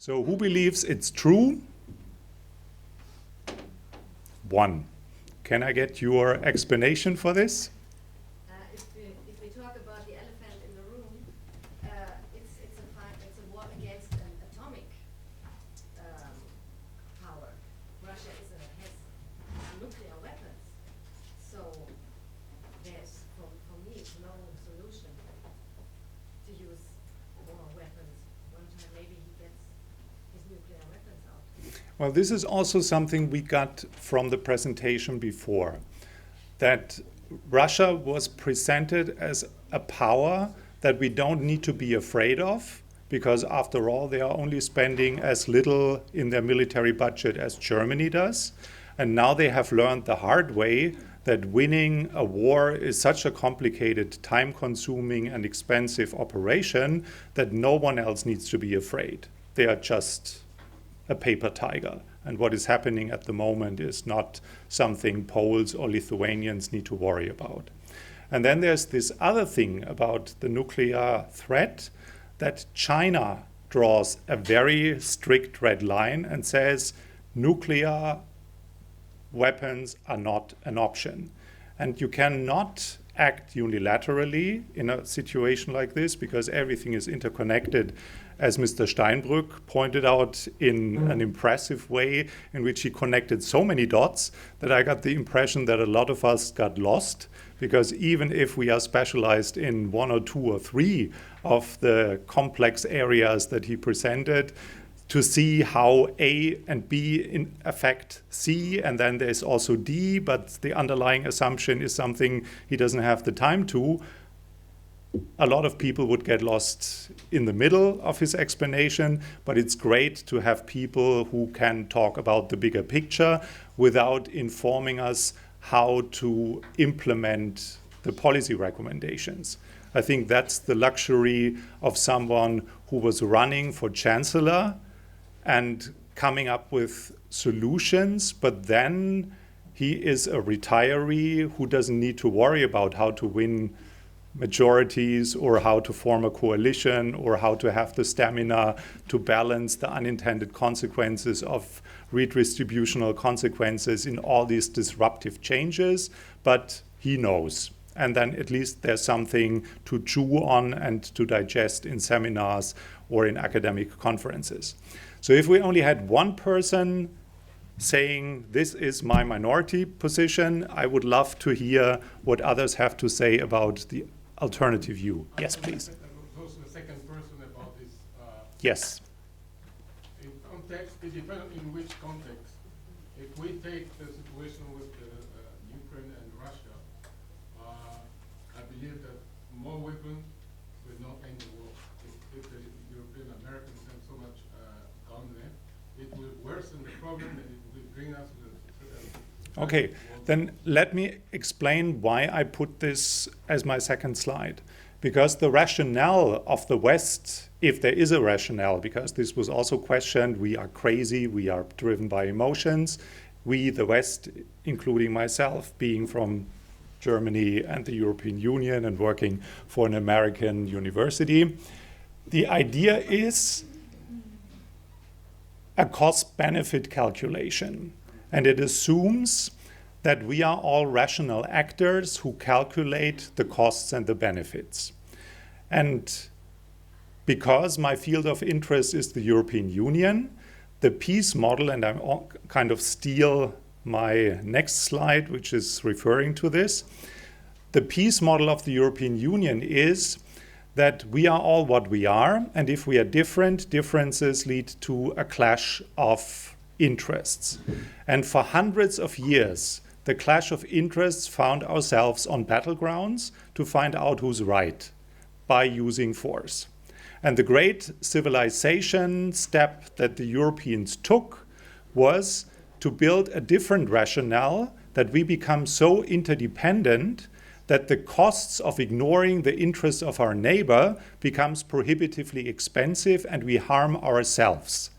So who believes it's true? One. Can I get your explanation for this? If we talk about the elephant in the room, it's a war against an atomic power. Russia has nuclear weapons, so there's for me no solution to use more weapons. One time maybe he gets his nuclear weapons out. Well, this is also something we got from the presentation before, that Russia was presented as a power that we don't need to be afraid of, because after all, they are only spending as little in their military budget as Germany does. And now they have learned the hard way that winning a war is such a complicated, time-consuming and expensive operation that no one else needs to be afraid. They are just a paper tiger. And what is happening at the moment is not something Poles or Lithuanians need to worry about. And then there's this other thing about the nuclear threat, that China draws a very strict red line and says nuclear weapons are not an option. And you cannot act unilaterally in a situation like this because everything is interconnected, as Mr. Steinbrück pointed out in an impressive way, in which he connected so many dots that I got the impression that a lot of us got lost, because even if we are specialized in one or two or three of the complex areas that he presented, to see how A and B affect C, and then there's also D, but the underlying assumption is something he doesn't have the time to. A lot of people would get lost in the middle of his explanation, but it's great to have people who can talk about the bigger picture without informing us how to implement the policy recommendations. I think that's the luxury of someone who was running for chancellor and coming up with solutions, but then he is a retiree who doesn't need to worry about how to win majorities or how to form a coalition or how to have the stamina to balance the unintended consequences of redistributional consequences in all these disruptive changes, but he knows. And then at least there's something to chew on and to digest in seminars or in academic conferences. So if we only had one person saying, this is my minority position, I would love to hear what others have to say about the alternative view. Yes, please. Also the second person about this. Yes. In context, it depends in which context. If we take the situation with Ukraine and Russia, I believe that more weapons will not end the war. If the European Americans send so much gun there, it will worsen the problem and it will bring us to the Okay, then let me explain why I put this as my second slide. Because the rationale of the West, if there is a rationale, because this was also questioned, we are crazy, we are driven by emotions. We, the West, including myself, being from Germany and the European Union and working for an American university. The idea is a cost-benefit calculation. And it assumes that we are all rational actors who calculate the costs and the benefits. And because my field of interest is the European Union, the peace model, and I'm kind of steal my next slide, which is referring to this, the peace model of the European Union is that we are all what we are, and if we are different, differences lead to a clash of interests. And for hundreds of years, the clash of interests found ourselves on battlegrounds to find out who's right by using force. And the great civilization step that the Europeans took was to build a different rationale, that we become so interdependent that the costs of ignoring the interests of our neighbor becomes prohibitively expensive and we harm ourselves,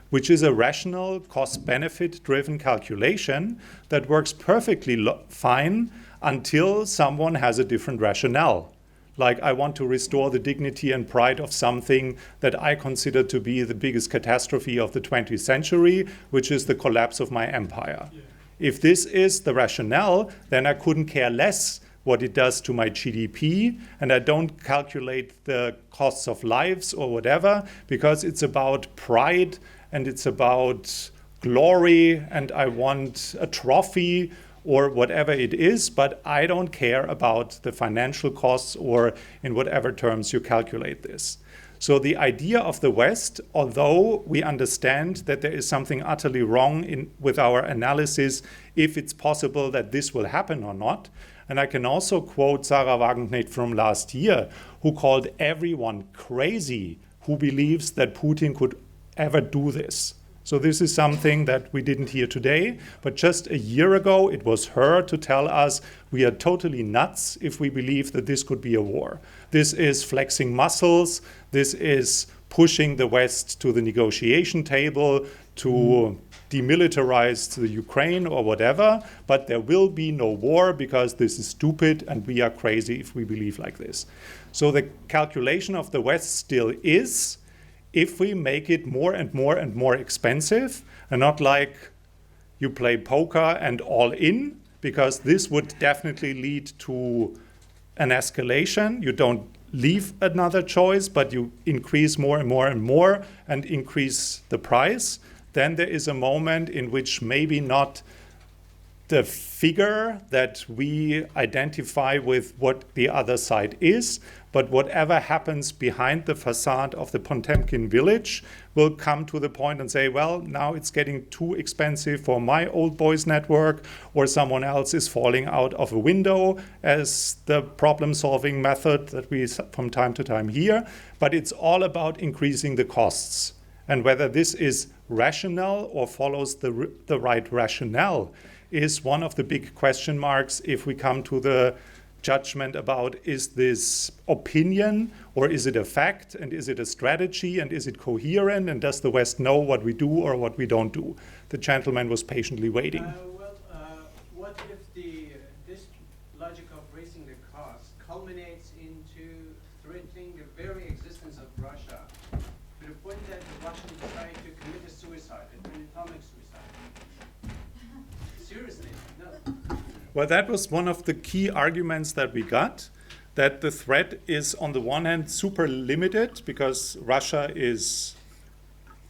which is a rational cost-benefit driven calculation that works perfectly fine until someone has a different rationale. Like, I want to restore the dignity and pride of something that I consider to be the biggest catastrophe of the 20th century, which is the collapse of my empire. Yeah. If this is the rationale, then I couldn't care less what it does to my GDP, and I don't calculate the costs of lives or whatever, because it's about pride and it's about glory, and I want a trophy or whatever it is, but I don't care about the financial costs or in whatever terms you calculate this. So the idea of the West, although we understand that there is something utterly wrong with our analysis, if it's possible that this will happen or not, and I can also quote Sarah Wagenknecht from last year, who called everyone crazy who believes that Putin could ever do this. So this is something that we didn't hear today, but just a year ago it was her to tell us we are totally nuts if we believe that this could be a war. This is flexing muscles, this is pushing the West to the negotiation table to demilitarize the Ukraine or whatever, but there will be no war because this is stupid and we are crazy if we believe like this. So the calculation of the West still is, if we make it more and more and more expensive, and not like you play poker and all in, because this would definitely lead to an escalation. You don't leave another choice, but you increase more and more and more and increase the price. Then there is a moment in which maybe not the figure that we identify with what the other side is, but whatever happens behind the facade of the Potemkin village will come to the point and say, well, now it's getting too expensive for my old boys network, or someone else is falling out of a window as the problem-solving method that we from time to time hear. But it's all about increasing the costs. And whether this is rational or follows the right rationale is one of the big question marks if we come to the judgment about, is this opinion or is it a fact, and is it a strategy, and is it coherent, and does the West know what we do or what we don't do? The gentleman was patiently waiting. What if this logic of raising the cost culminates into threatening the very existence of Russia to the point that the Russians decide to commit a suicide, an atomic suicide? Seriously, no. Well, that was one of the key arguments that we got, that the threat is on the one hand super limited because Russia is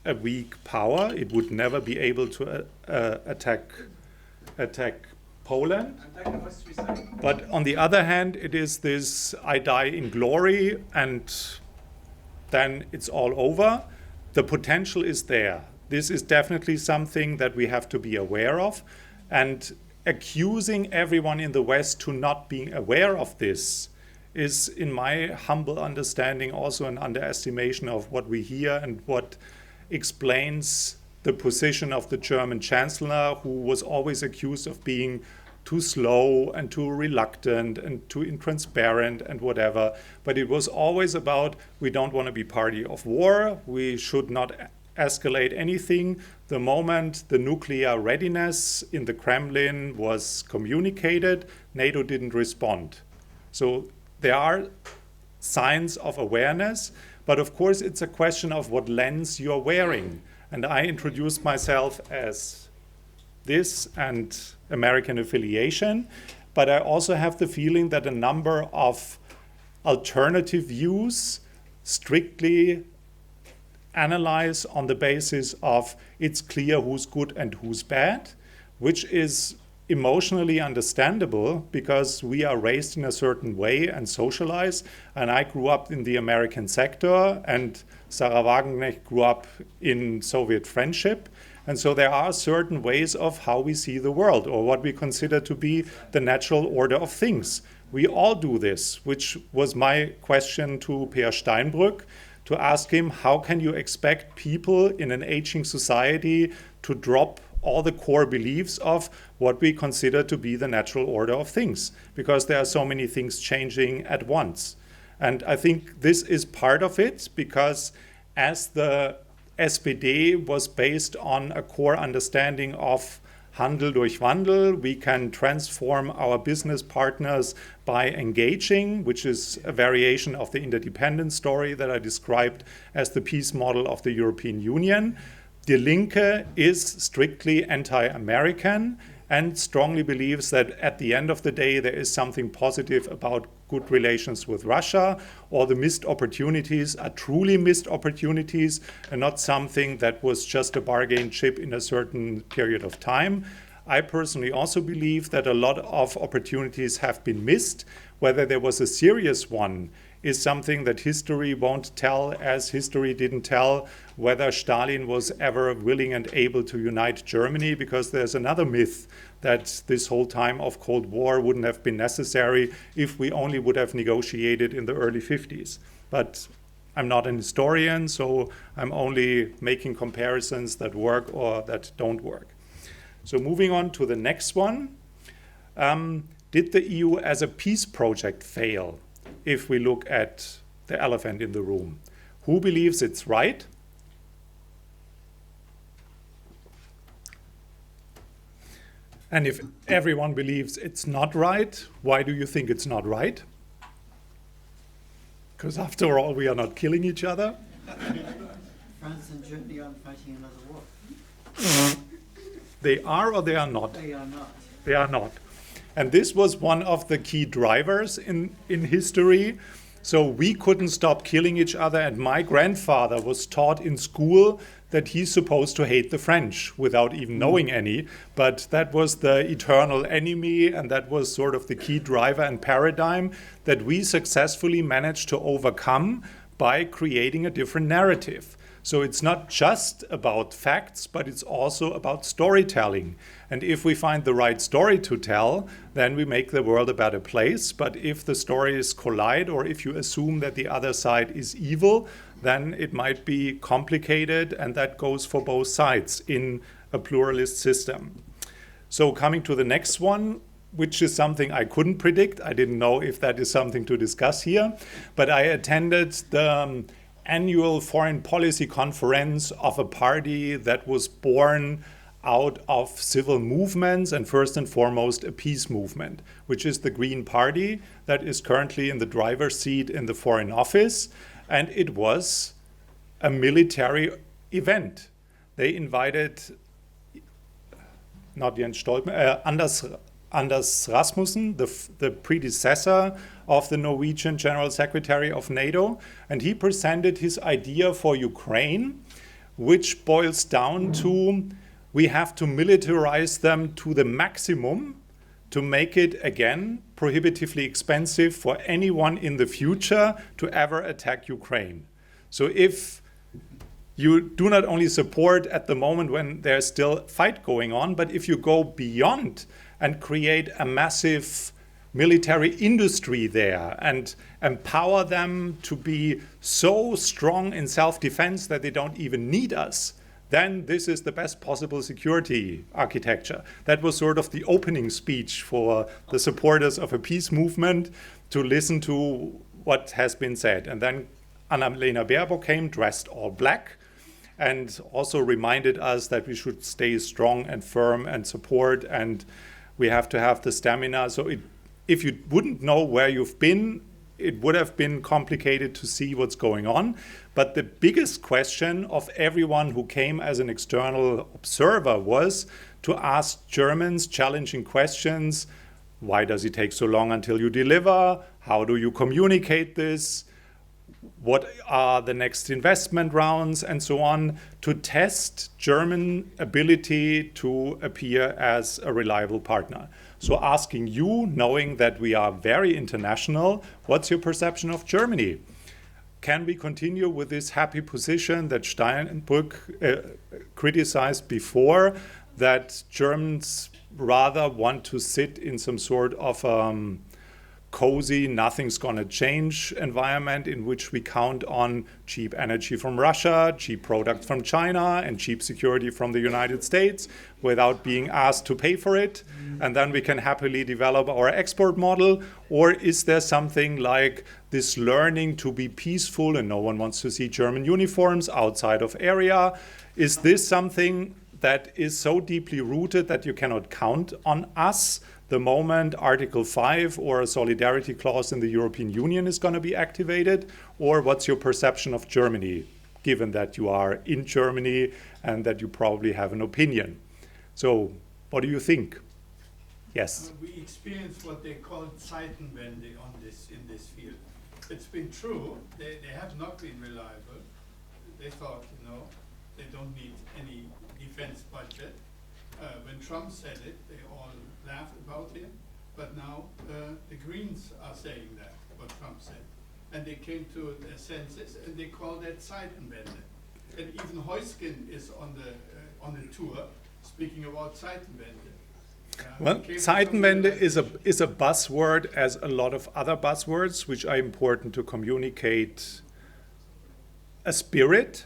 a weak power. It would never be able to attack Poland. But on the other hand, it is this I die in glory and then it's all over. The potential is there. This is definitely something that we have to be aware of. And accusing everyone in the West to not being aware of this is, in my humble understanding, also an underestimation of what we hear and what explains the position of the German Chancellor, who was always accused of being too slow and too reluctant and too intransparent and whatever. But it was always about, we don't want to be party of war, we should not escalate anything. The moment the nuclear readiness in the Kremlin was communicated, NATO didn't respond. So there are signs of awareness, but of course it's a question of what lens you're wearing. And I introduced myself as this and American affiliation, but I also have the feeling that a number of alternative views strictly analyze on the basis of it's clear who's good and who's bad, which is emotionally understandable because we are raised in a certain way and socialized. And I grew up in the American sector, and Sarah Wagenknecht grew up in Soviet friendship. And so there are certain ways of how we see the world, or what we consider to be the natural order of things. We all do this, which was my question to Peer Steinbrück, to ask him, how can you expect people in an aging society to drop all the core beliefs of what we consider to be the natural order of things? Because there are so many things changing at once. And I think this is part of it, because as the SPD was based on a core understanding of Handel durch Wandel. We can transform our business partners by engaging, which is a variation of the interdependence story that I described as the peace model of the European Union. Die Linke is strictly anti-American and strongly believes that at the end of the day there is something positive about good relations with Russia, or the missed opportunities are truly missed opportunities and not something that was just a bargain chip in a certain period of time. I personally also believe that a lot of opportunities have been missed. Whether there was a serious one is something that history won't tell, as history didn't tell whether Stalin was ever willing and able to unite Germany, because there's another myth that this whole time of Cold War wouldn't have been necessary if we only would have negotiated in the early 50s. But I'm not an historian, so I'm only making comparisons that work or that don't work. So moving on to the next one. Did the EU as a peace project fail? If we look at the elephant in the room, who believes it's right? And if everyone believes it's not right, why do you think it's not right? Because after all, we are not killing each other. France and Germany aren't fighting another war. They are or they are not? They are not. They are not. And this was one of the key drivers in history. So we couldn't stop killing each other. And my grandfather was taught in school that he's supposed to hate the French without even knowing any. But that was the eternal enemy. And that was sort of the key driver and paradigm that we successfully managed to overcome by creating a different narrative. So it's not just about facts, but it's also about storytelling. And if we find the right story to tell, then we make the world a better place. But if the stories collide, or if you assume that the other side is evil, then it might be complicated, and that goes for both sides in a pluralist system. So coming to the next one, which is something I couldn't predict. I didn't know if that is something to discuss here, but I attended the annual foreign policy conference of a party that was born out of civil movements, and first and foremost a peace movement, which is the Green Party that is currently in the driver's seat in the Foreign Office. And it was a military event. They invited not Jens Stoltenberg, Anders Rasmussen, the predecessor of the Norwegian General Secretary of NATO, and he presented his idea for Ukraine, which boils down to we have to militarize them to the maximum to make it, again, prohibitively expensive for anyone in the future to ever attack Ukraine. So if you do not only support at the moment when there's still a fight going on, but if you go beyond and create a massive military industry there and empower them to be so strong in self-defense that they don't even need us, then this is the best possible security architecture. That was sort of the opening speech for the supporters of a peace movement, to listen to what has been said. And then Annalena Baerbock came dressed all black and also reminded us that we should stay strong and firm and support, and we have to have the stamina. So if you wouldn't know where you've been, it would have been complicated to see what's going on. But the biggest question of everyone who came as an external observer was to ask Germans challenging questions. Why does it take so long until you deliver? How do you communicate this? What are the next investment rounds, and so on, to test German ability to appear as a reliable partner. So asking you, knowing that we are very international, what's your perception of Germany? Can we continue with this happy position that Steinbrück criticized before, that Germans rather want to sit in some sort of cozy, nothing's going to change environment in which we count on cheap energy from Russia, cheap products from China, and cheap security from the United States without being asked to pay for it? And then we can happily develop our export model? Or is there something like this learning to be peaceful and no one wants to see German uniforms outside of area? Is this something that is so deeply rooted that you cannot count on us the moment Article 5 or a solidarity clause in the European Union is going to be activated? Or what's your perception of Germany, given that you are in Germany and that you probably have an opinion? So what do you think? Yes. We experienced what they call Zeitenwende in this field. It's been true. They have not been reliable. They thought, they don't need any defense budget. When Trump said it, they all laughed about him. But now the Greens are saying that, what Trump said. And they came to their senses, and they call that Zeitenwende. And even Heusgen is on the tour, speaking about Zeitenwende. Well, Zeitenwende is a buzzword, as a lot of other buzzwords, which are important to communicate a spirit,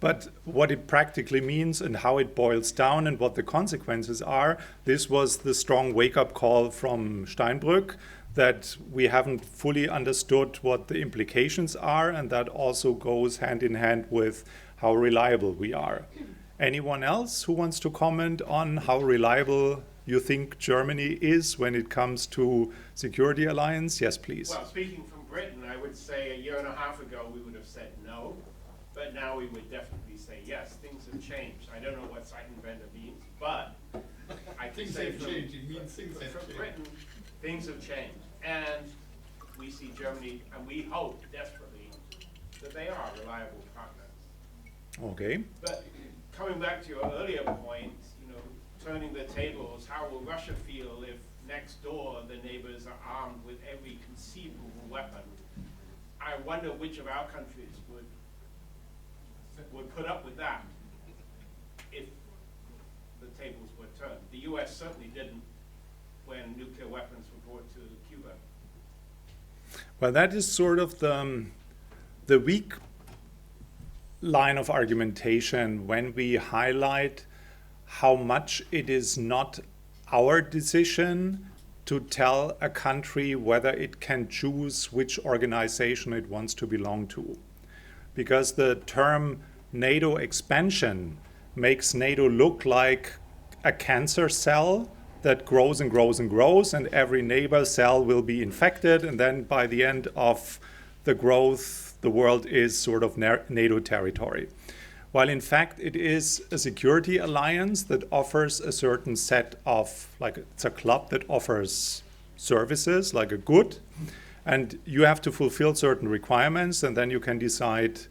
but what it practically means and how it boils down and what the consequences are, this was the strong wake-up call from Steinbrück, that we haven't fully understood what the implications are, and that also goes hand in hand with how reliable we are. Anyone else who wants to comment on how reliable you think Germany is when it comes to security alliance? Yes, please. Well, speaking from Britain, I would say a year and a half ago we would have said no, but now we would definitely say yes. Things have changed. I don't know what Zeitenwende means, but I can say from Britain, things have changed. And we see Germany, and we hope desperately that they are reliable partners. Okay. But coming back to your earlier point, turning the tables, how will Russia feel if next door the neighbors are armed with every conceivable weapon? I wonder which of our countries would put up with that if the tables were turned. The US certainly didn't when nuclear weapons were brought to Cuba. Well, that is sort of the weak line of argumentation when we highlight how much it is not our decision to tell a country whether it can choose which organization it wants to belong to. Because the term NATO expansion makes NATO look like a cancer cell that grows and grows and grows, and every neighbor cell will be infected, and then by the end of the growth, the world is sort of NATO territory. While in fact it is a security alliance that offers a certain set of, it's a club that offers services, like a good, and you have to fulfill certain requirements, and then you can decide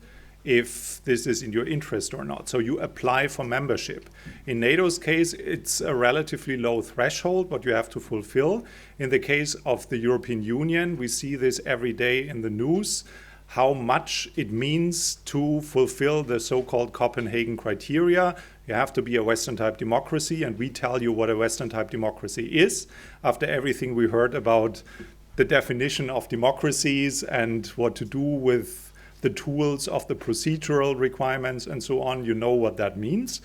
if this is in your interest or not. So you apply for membership. In NATO's case, it's a relatively low threshold, what you have to fulfill. In the case of the European Union, we see this every day in the news, how much it means to fulfill the so-called Copenhagen criteria. You have to be a Western-type democracy, and we tell you what a Western-type democracy is. After everything we heard about the definition of democracies and what to do with the tools of the procedural requirements and so on, you know what that means.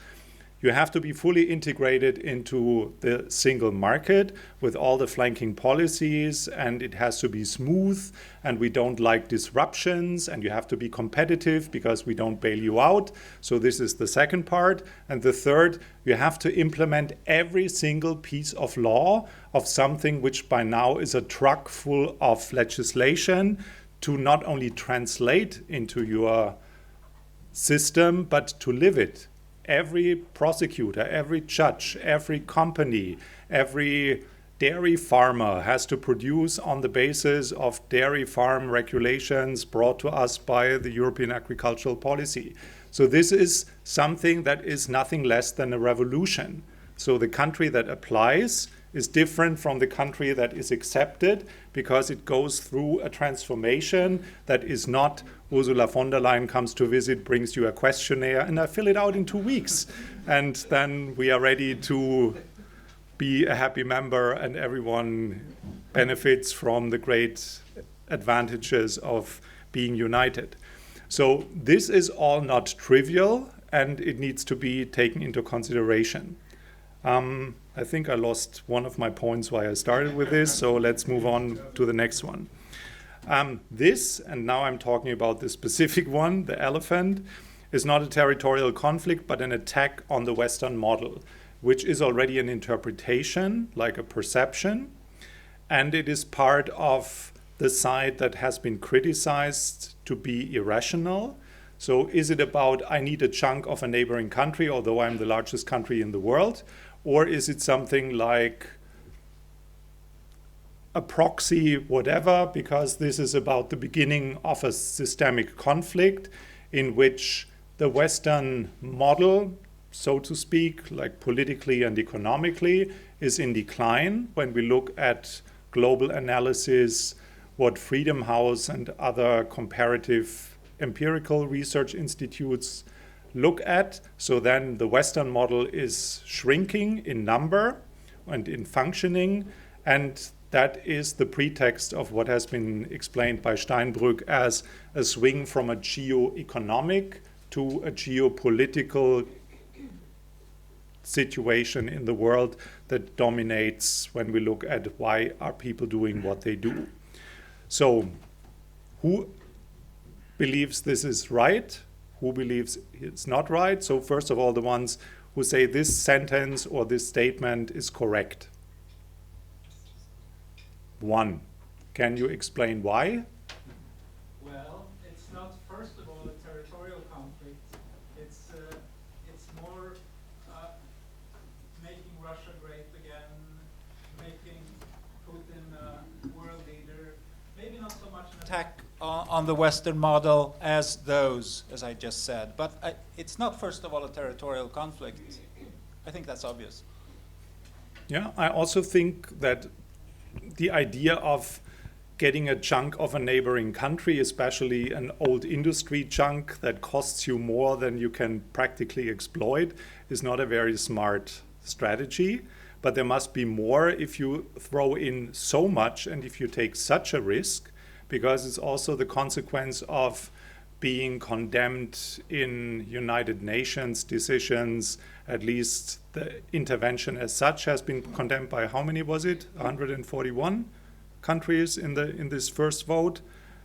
You have to be fully integrated into the single market with all the flanking policies, and it has to be smooth, and we don't like disruptions, and you have to be competitive because we don't bail you out. So this is the second part. And the third, you have to implement every single piece of law of something which by now is a truck full of legislation to not only translate into your system, but to live it. Every prosecutor, every judge, every company, every dairy farmer has to produce on the basis of dairy farm regulations brought to us by the European agricultural policy. So this is something that is nothing less than a revolution. So the country that applies is different from the country that is accepted, because it goes through a transformation that is not Ursula von der Leyen comes to visit, brings you a questionnaire, and I fill it out in 2 weeks. And then we are ready to be a happy member, and everyone benefits from the great advantages of being united. So this is all not trivial, and it needs to be taken into consideration. I think I lost one of my points why I started with this, so let's move on to the next one. This, and now I'm talking about the specific one, the elephant, is not a territorial conflict, but an attack on the Western model, which is already an interpretation, like a perception, and it is part of the side that has been criticized to be irrational. So is it about, I need a chunk of a neighboring country, although I'm the largest country in the world? Or is it something like a proxy, whatever, because this is about the beginning of a systemic conflict in which the Western model, so to speak, like politically and economically, is in decline. When we look at global analysis, what Freedom House and other comparative empirical research institutes look at, so then the Western model is shrinking in number and in functioning, and that is the pretext of what has been explained by Steinbrück as a swing from a geo-economic to a geopolitical situation in the world that dominates when we look at why are people doing what they do. So who believes this is right? Who believes it's not right? So first of all, the ones who say this sentence or this statement is correct. One. Can you explain why? Well, it's not, first of all, a territorial conflict. It's more making Russia great again, making Putin a world leader. Maybe not so much an attack on the Western model as those, as I just said. But it's not, first of all, a territorial conflict. I think that's obvious. Yeah, I also think that the idea of getting a chunk of a neighboring country, especially an old industry chunk that costs you more than you can practically exploit, is not a very smart strategy. But there must be more if you throw in so much and if you take such a risk, because it's also the consequence of being condemned in United Nations decisions. At least the intervention as such has been condemned by, how many was it? 141 countries in this first vote.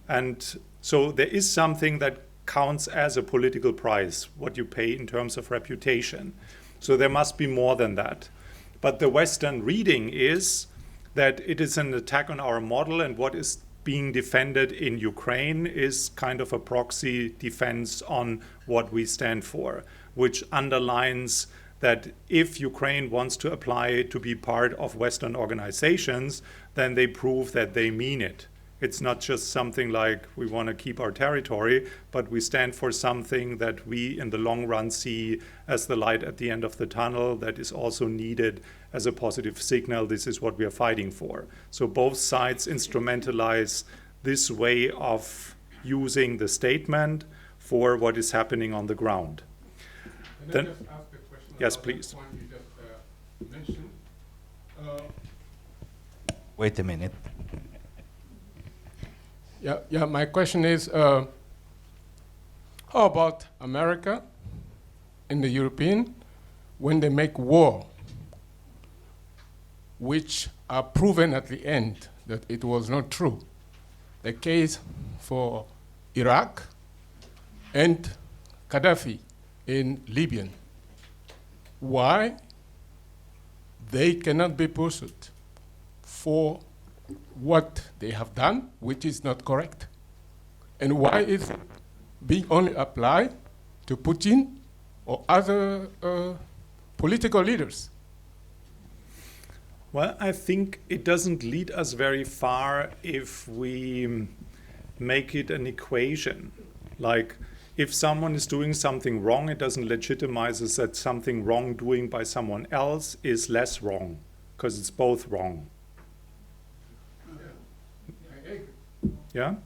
And so there is something that counts as a political price, what you pay in terms of reputation. So there must be more than that. But the Western reading is that it is an attack on our model, and what is being defended in Ukraine is kind of a proxy defense on what we stand for, which underlines that if Ukraine wants to apply to be part of Western organizations, then they prove that they mean it. It's not just something like we want to keep our territory, but we stand for something that we in the long run see as the light at the end of the tunnel that is also needed as a positive signal. This is what we are fighting for. So both sides instrumentalize this way of using the statement for what is happening on the ground. Can I just ask a question? Yes, about please. The point you just mentioned. Wait a minute. Yeah. My question is, how about America and the European when they make war, which are proven at the end that it was not true? The case for Iraq and Gaddafi in Libya. Why they cannot be pursued for what they have done, which is not correct? And why is it being only applied to Putin or other political leaders? Well, I think it doesn't lead us very far if we make it an equation. Like, if someone is doing something wrong, it doesn't legitimize us that something wrongdoing by someone else is less wrong, because it's both wrong. Yeah?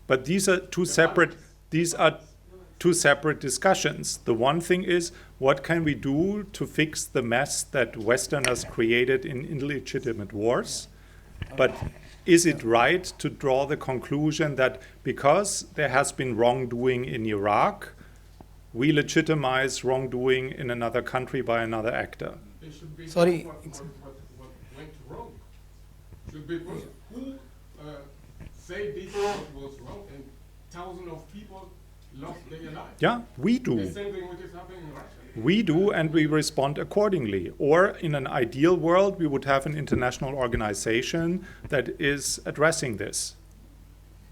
But these are two separate discussions. The one thing is, what can we do to fix the mess that Westerners created in illegitimate wars? But is it right to draw the conclusion that because there has been wrongdoing in Iraq, we legitimize wrongdoing in another country by another actor? It should be Sorry. what went wrong. Should be who say this was wrong, and thousands of people lost their lives. Yeah, we The do. same thing which is happening in Russia. We do, and we respond accordingly. Or in an ideal world, we would have an international organization that is addressing this.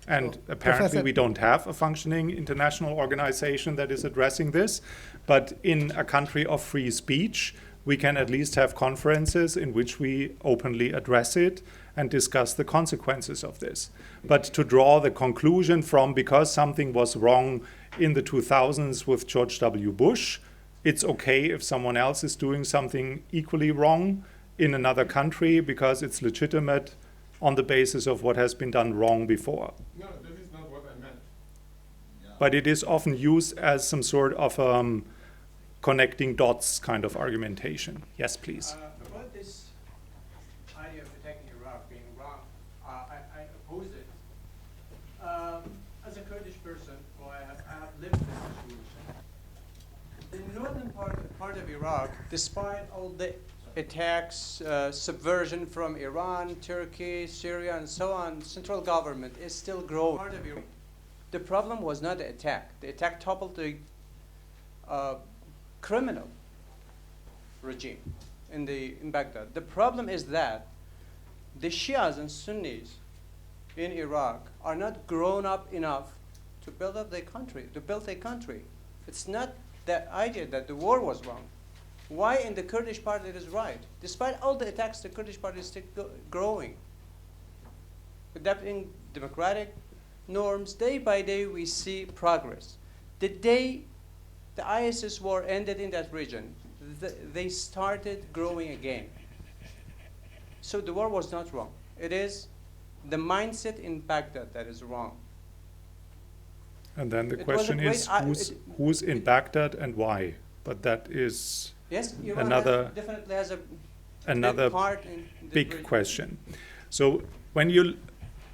And apparently Professor- we don't have a functioning international organization that is addressing this. But in a country of free speech, we can at least have conferences in which we openly address it and discuss the consequences of this. But to draw the conclusion from because something was wrong in the 2000s with George W. Bush, it's okay if someone else is doing something equally wrong in another country because it's legitimate on the basis of what has been done wrong before. No, that is not what I meant. But it is often used as some sort of connecting dots kind of argumentation. Yes, please. About this idea of attacking Iraq being wrong, I oppose it. As a Kurdish person, I have lived this situation. The northern part of Iraq, despite all the attacks, subversion from Iran, Turkey, Syria, and so on, central government is still growing. Part of Iraq. The problem was not the attack. The attack toppled the criminal regime in Baghdad. The problem is that the Shias and Sunnis in Iraq are not grown up enough to build up their country, to build a country. It's not the idea that the war was wrong. Why in the Kurdish part it is right? Despite all the attacks, the Kurdish part is still growing. Adapting democratic norms, day by day we see progress. The day the ISIS war ended in that region, they started growing again. So the war was not wrong. It is the mindset in Baghdad that is wrong. And then the It was a question great is who's in Baghdad and why? But that is Yes, Iran Another- definitely has a another big part in the big region. question. So when you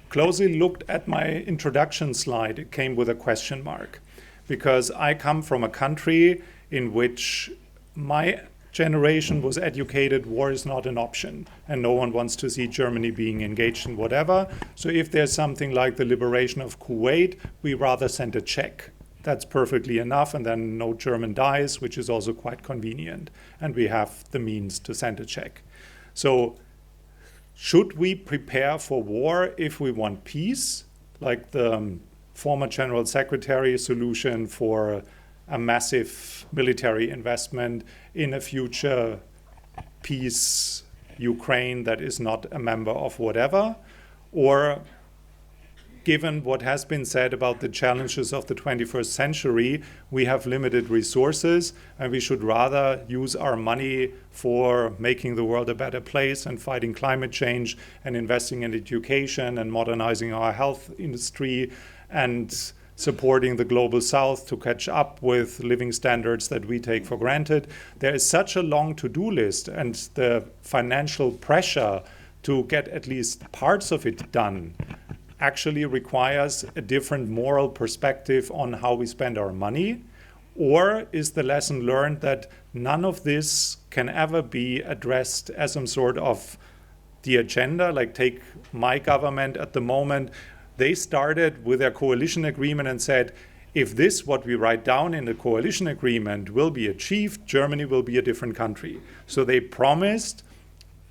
closely looked at my introduction slide, it came with a question mark. Because I come from a country in which my generation was educated war is not an option and no one wants to see Germany being engaged in whatever. So if there's something like the liberation of Kuwait, we rather send a check. That's perfectly enough, and then no German dies, which is also quite convenient. And we have the means to send a check. So should we prepare for war if we want peace, like the former General Secretary solution for a massive military investment in a future peace Ukraine that is not a member of whatever? Or given what has been said about the challenges of the 21st century, we have limited resources and we should rather use our money for making the world a better place and fighting climate change and investing in education and modernizing our health industry and supporting the global south to catch up with living standards that we take for granted. There is such a long to-do list, and the financial pressure to get at least parts of it done actually requires a different moral perspective on how we spend our money. Or is the lesson learned that none of this can ever be addressed as some sort of the agenda? Like, take my government at the moment. They started with their coalition agreement and said, if this, what we write down in the coalition agreement, will be achieved, Germany will be a different country. So they promised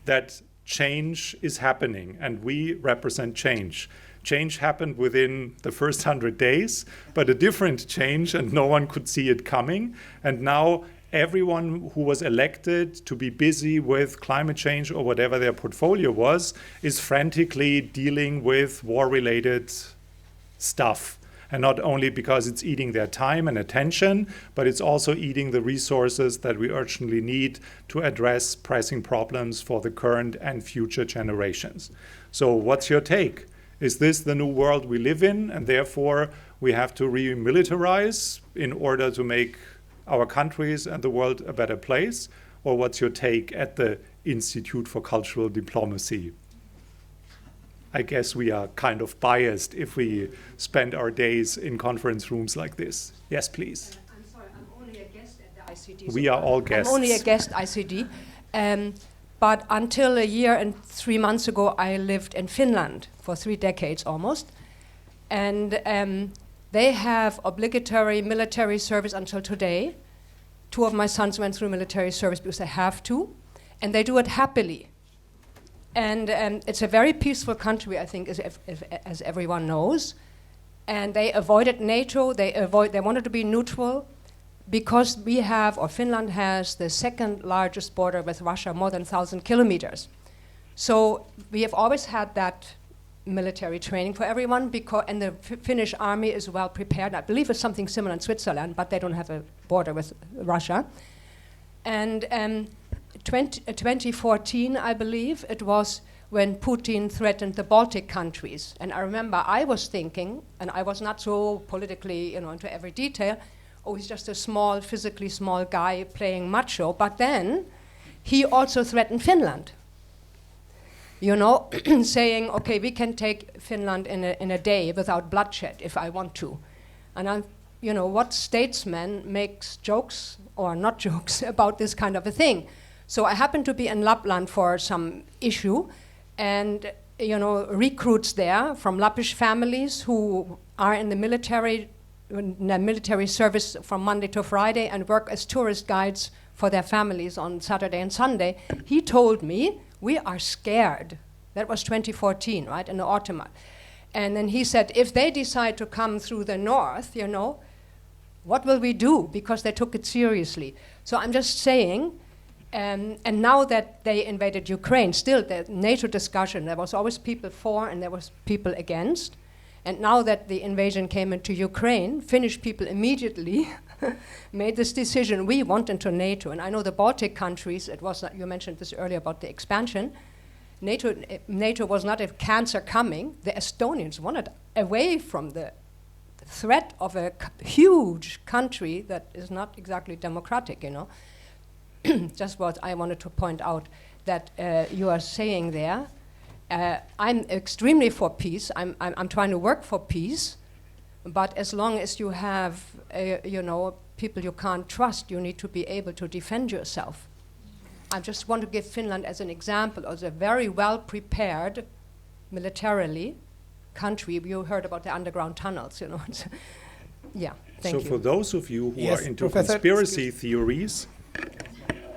that change is happening, and we represent change. Change happened within the first 100 days, but a different change, and no one could see it coming. And now everyone who was elected to be busy with climate change or whatever their portfolio was is frantically dealing with war-related stuff. And not only because it's eating their time and attention, but it's also eating the resources that we urgently need to address pressing problems for the current and future generations. So what's your take? Is this the new world we live in, and therefore we have to remilitarize in order to make our countries and the world a better place? Or what's your take at the Institute for Cultural Diplomacy? I guess we are kind of biased if we spend our days in conference rooms like this. Yes, please. I'm sorry, I'm only a guest at the ICD. We are all guests. I'm only a guest ICD. But until a year and 3 months ago, I lived in Finland for 3 decades almost. And They have obligatory military service until today. 2 of my sons went through military service because they have to, and they do it happily. And it's a very peaceful country, I think, as everyone knows. And they avoided NATO. They wanted to be neutral because we have, or Finland has, the second largest border with Russia, more than 1,000 kilometers. So we have always had that military training for everyone, and the Finnish army is well prepared. I believe it's something similar in Switzerland, but they don't have a border with Russia. And 2014, I believe, it was when Putin threatened the Baltic countries. And I remember I was thinking, and I was not so politically into every detail, oh, he's just a small, physically small guy playing macho. But then he also threatened Finland. Saying, okay, we can take Finland in a day without bloodshed if I want to. And what statesman makes jokes or not jokes about this kind of a thing? So I happened to be in Lapland for some issue, and recruits there from Lappish families who are in the military service from Monday to Friday and work as tourist guides for their families on Saturday and Sunday. He told me, we are scared. That was 2014, right, in the autumn. And then he said, if they decide to come through the north, what will we do? Because they took it seriously. So I'm just saying, and now that they invaded Ukraine, still the NATO discussion, there was always people for and there was people against. And now that the invasion came into Ukraine, Finnish people immediately made this decision, we want into NATO. And I know the Baltic countries, you mentioned this earlier about the expansion, NATO was not a cancer coming. The Estonians wanted away from the threat of a huge country that is not exactly democratic, Just what I wanted to point out that you are saying there. I'm extremely for peace. I'm trying to work for peace, but as long as you have, people you can't trust, you need to be able to defend yourself. I just want to give Finland as an example as a very well prepared militarily country. You heard about the underground tunnels, Yeah, thank you. So for those of you who Yes, are into Professor, conspiracy theories,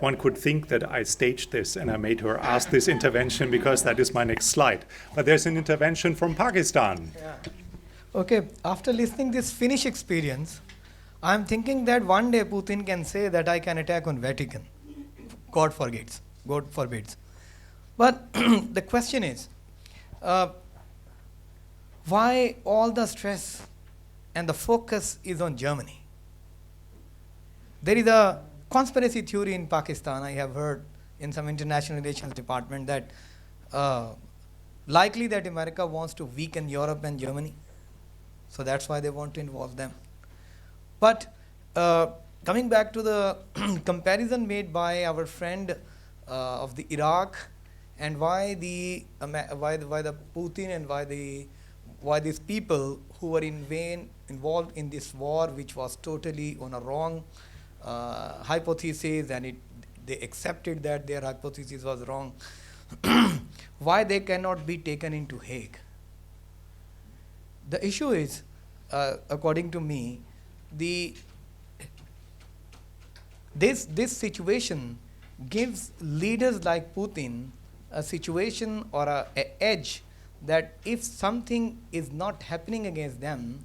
one could think that I staged this and I made her ask this intervention because that is my next slide. But there's an intervention from Pakistan. Yeah. Okay, after listening this Finnish experience, I'm thinking that one day Putin can say that I can attack on Vatican. God forbids. But the question is, why all the stress and the focus is on Germany? There is a conspiracy theory in Pakistan, I have heard in some international relations department, that likely that America wants to weaken Europe and Germany. So that's why they want to involve them. But coming back to the comparison made by our friend of the Iraq, and why the Putin and why these people who were involved in this war, which was totally on a wrong hypothesis, and they accepted that their hypothesis was wrong, why they cannot be taken into Hague? The issue is, according to me, this situation gives leaders like Putin a situation or a edge that if something is not happening against them,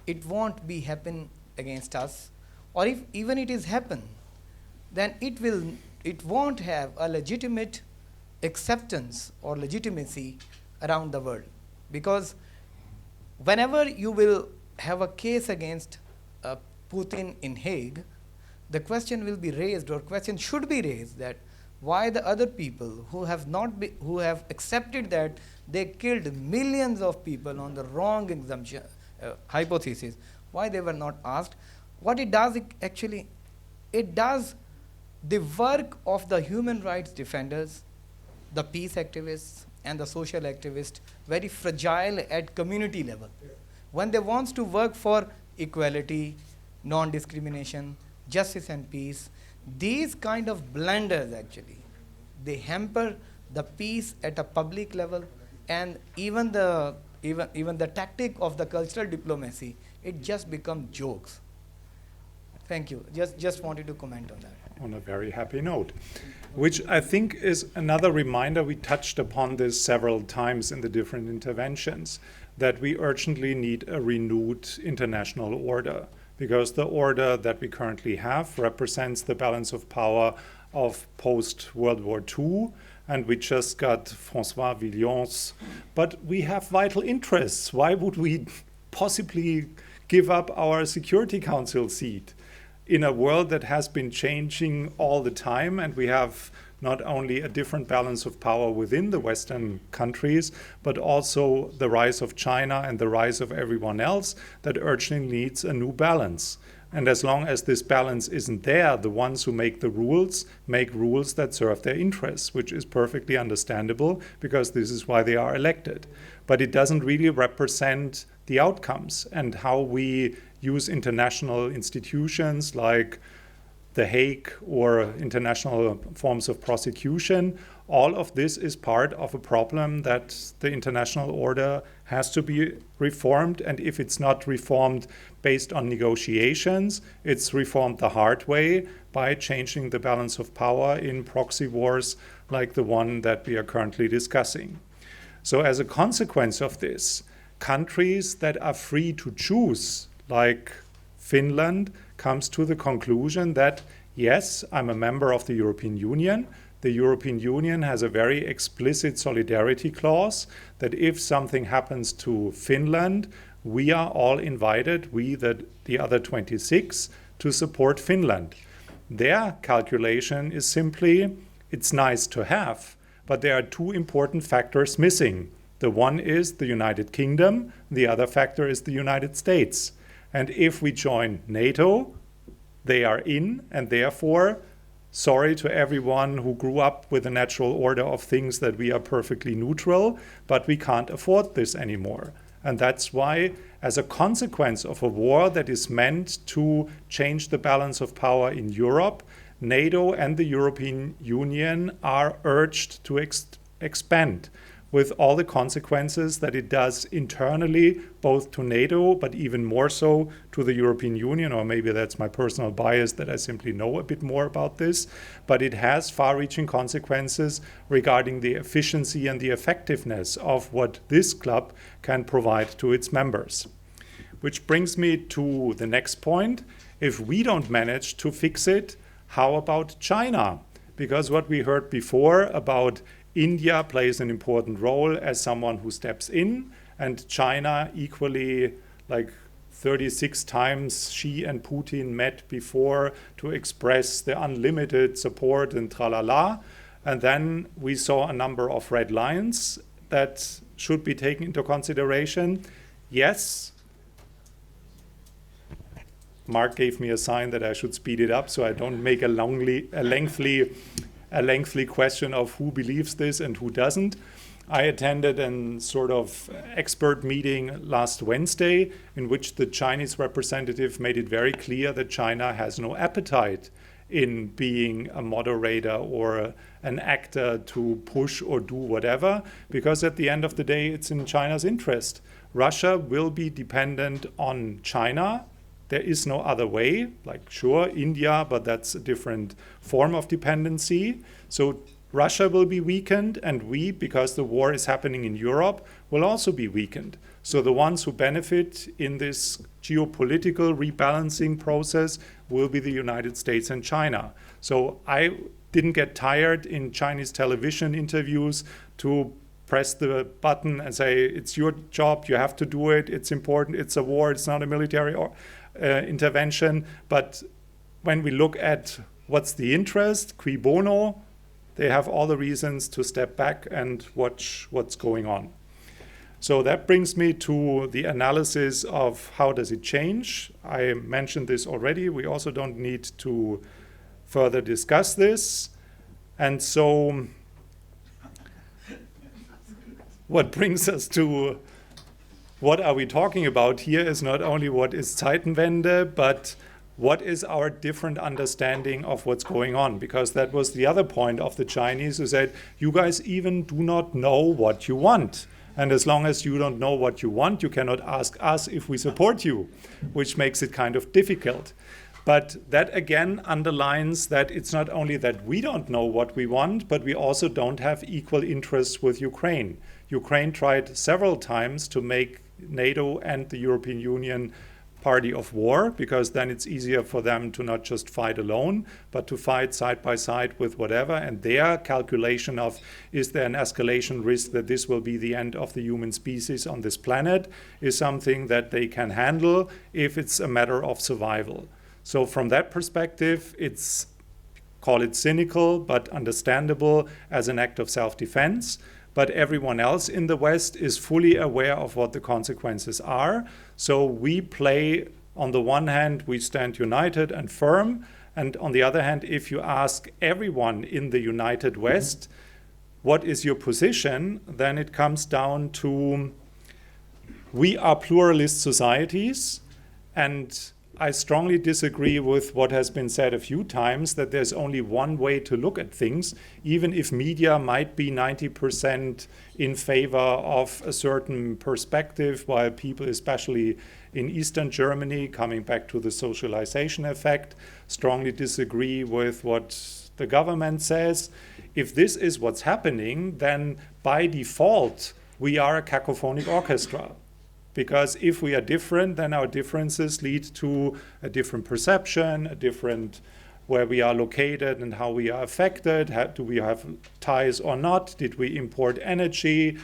it won't be happen against us, or if even it is happen, then it won't have a legitimate acceptance or legitimacy around the world. Because whenever you will have a case against Putin in Hague, the question will be raised, or question should be raised, that why the other people who have accepted that they killed millions of people on the wrong assumption, hypothesis, why they were not asked? What it does, it does the work of the human rights defenders, the peace activists, and the social activists very fragile at community level. When they want to work for equality, non-discrimination, justice and peace, these kind of blunders they hamper the peace at a public level, and even the tactic of the cultural diplomacy it just becomes jokes. Thank you. Just wanted to comment on that. On a very happy note, which I think is another reminder, we touched upon this several times in the different interventions, that we urgently need a renewed international order, because the order that we currently have represents the balance of power of post-World War II, and we just got François Villon's, but we have vital interests. Why would we possibly give up our Security Council seat in a world that has been changing all the time, and we have not only a different balance of power within the Western countries, but also the rise of China and the rise of everyone else that urgently needs a new balance. And as long as this balance isn't there, the ones who make rules that serve their interests, which is perfectly understandable because this is why they are elected. But it doesn't really represent the outcomes and how we use international institutions like The Hague or international forms of prosecution. All of this is part of a problem that the international order has to be reformed. And if it's not reformed based on negotiations, it's reformed the hard way by changing the balance of power in proxy wars like the one that we are currently discussing. So as a consequence of this, countries that are free to choose, like Finland, comes to the conclusion that, yes, I'm a member of the European Union. The European Union has a very explicit solidarity clause that if something happens to Finland, we are all invited, we, the other 26, to support Finland. Their calculation is simply, it's nice to have, but there are two important factors missing. The one is the United Kingdom, the other factor is the United States. And if we join NATO, they are in, and therefore, sorry to everyone who grew up with a natural order of things that we are perfectly neutral, but we can't afford this anymore. And that's why, as a consequence of a war that is meant to change the balance of power in Europe, NATO and the European Union are urged to expand, with all the consequences that it does internally, both to NATO, but even more so to the European Union, or maybe that's my personal bias that I simply know a bit more about this, but it has far-reaching consequences regarding the efficiency and the effectiveness of what this club can provide to its members. Which brings me to the next point. If we don't manage to fix it, how about China? Because what we heard before about India plays an important role as someone who steps in, and China equally, like 36 times Xi and Putin met before to express the unlimited support and tralala. And then we saw a number of red lines that should be taken into consideration. Yes, Mark gave me a sign that I should speed it up so I don't make a lengthy question of who believes this and who doesn't. I attended a sort of expert meeting last Wednesday in which the Chinese representative made it very clear that China has no appetite in being a moderator or an actor to push or do whatever, because at the end of the day, it's in China's interest. Russia will be dependent on China. There is no other way, like sure, India, but that's a different form of dependency. So Russia will be weakened, and we, because the war is happening in Europe, will also be weakened. So the ones who benefit in this geopolitical rebalancing process will be the United States and China. So I didn't get tired in Chinese television interviews to press the button and say, it's your job, you have to do it, it's important, it's a war, it's not a military intervention. But when we look at what's the interest, cui bono, they have all the reasons to step back and watch what's going on. So that brings me to the analysis of how does it change. I mentioned this already. We also don't need to further discuss this. And so what brings us to what are we talking about here is not only what is Zeitenwende, but what is our different understanding of what's going on? Because that was the other point of the Chinese who said, you guys even do not know what you want. And as long as you don't know what you want, you cannot ask us if we support you, which makes it kind of difficult. But that again underlines that it's not only that we don't know what we want, but we also don't have equal interests with Ukraine. Ukraine tried several times to make NATO and the European Union party of war, because then it's easier for them to not just fight alone, but to fight side by side with whatever. And their calculation of, is there an escalation risk that this will be the end of the human species on this planet, is something that they can handle if it's a matter of survival. So from that perspective, it's, call it cynical, but understandable as an act of self-defense. But everyone else in the West is fully aware of what the consequences are. So we play, on the one hand, we stand united and firm. And on the other hand, if you ask everyone in the United West, what is your position, then it comes down to, we are pluralist societies, and I strongly disagree with what has been said a few times, that there's only one way to look at things, even if media might be 90% in favor of a certain perspective, while people, especially in Eastern Germany, coming back to the socialization effect, strongly disagree with what the government says. If this is what's happening, then by default, we are a cacophonic orchestra. Because if we are different, then our differences lead to a different perception, a different where we are located and how we are affected. Do we have ties or not? Did we import energy?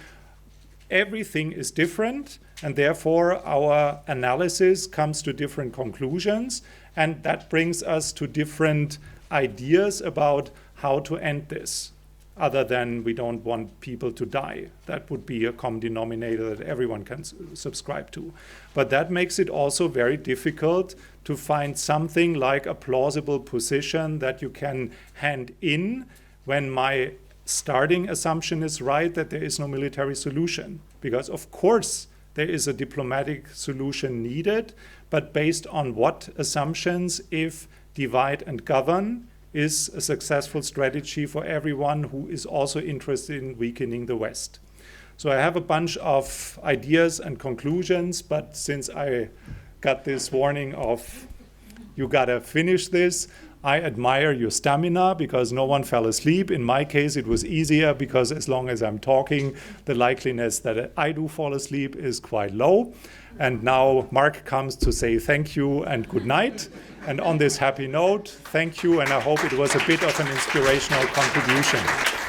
Everything is different, and therefore our analysis comes to different conclusions, and that brings us to different ideas about how to end this. Other than we don't want people to die. That would be a common denominator that everyone can subscribe to. But that makes it also very difficult to find something like a plausible position that you can hand in when my starting assumption is right, that there is no military solution. Because of course there is a diplomatic solution needed, but based on what assumptions, if divide and govern is a successful strategy for everyone who is also interested in weakening the West. So I have a bunch of ideas and conclusions, but since I got this warning of you gotta finish this, I admire your stamina because no one fell asleep. In my case, it was easier because as long as I'm talking, the likeliness that I do fall asleep is quite low. And now Mark comes to say thank you and good night. And on this happy note, thank you, and I hope it was a bit of an inspirational contribution.